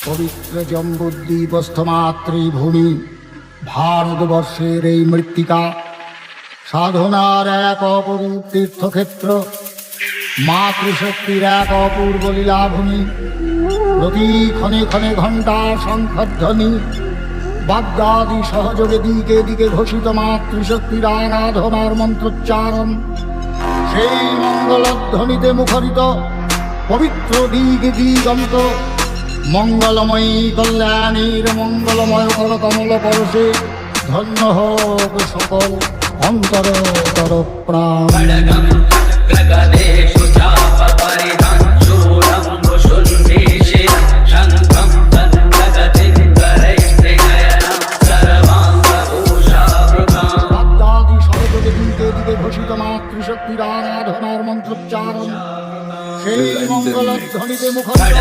পবিত্র জম্বুদ্বীপস্থ মাতৃভূমি ভারতবর্ষের এই মৃত্তিকা সাধনার এক অপরূপ তীর্থক্ষেত্র, মাতৃশক্তির এক অপূর্ব লীলাভূমি। প্রতি ক্ষণে ক্ষণে ঘণ্টা শঙ্খধ্বনি, বাদ্যাদি সহযোগে দিকে দিকে ঘোষিত মাতৃশক্তির আরাধনার মন্ত্রোচ্চারণ। সেই মঙ্গলধ্বনিতে মুখরিত পবিত্র দিক দিগন্ত মঙ্গলময়ী কল্যাণীর মঙ্গলময় কর কমল পরশে ধন্য হোক সকল অন্তরতর প্রাণ। ঘোষিত মাতৃশক্তির আরাধনার মন্ত্রোচ্চারণ, সেই মঙ্গলধ্বনিতে মুখরিত